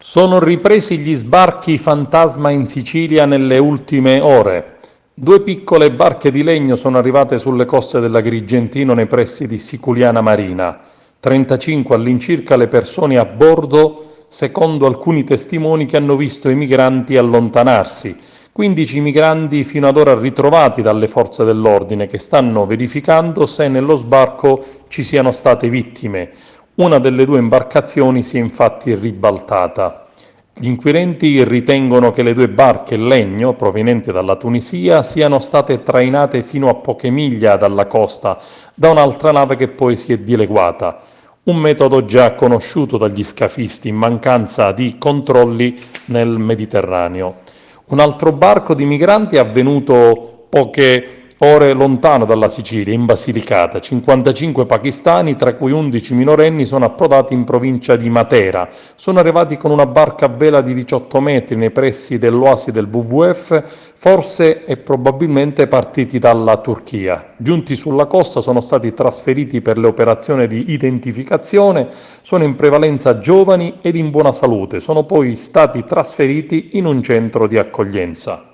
Sono ripresi gli sbarchi fantasma in Sicilia nelle ultime ore. Due piccole barche di legno sono arrivate sulle coste dell'Agrigentino nei pressi di Siculiana Marina. 35 all'incirca le persone a bordo, secondo alcuni testimoni che hanno visto i migranti allontanarsi. 15 migranti fino ad ora ritrovati dalle forze dell'ordine che stanno verificando se nello sbarco ci siano state vittime. Una delle due imbarcazioni si è infatti ribaltata. Gli inquirenti ritengono che le due barche in legno provenienti dalla Tunisia siano state trainate fino a poche miglia dalla costa da un'altra nave che poi si è dileguata. Un metodo già conosciuto dagli scafisti in mancanza di controlli nel Mediterraneo. Un altro barco di migranti è avvenuto poche ore lontano dalla Sicilia, in Basilicata. 55 pakistani, tra cui 11 minorenni, sono approdati in provincia di Matera. Sono arrivati con una barca a vela di 18 metri nei pressi dell'oasi del WWF, forse e probabilmente partiti dalla Turchia. Giunti sulla costa sono stati trasferiti per le operazioni di identificazione, sono in prevalenza giovani ed in buona salute, sono poi stati trasferiti in un centro di accoglienza.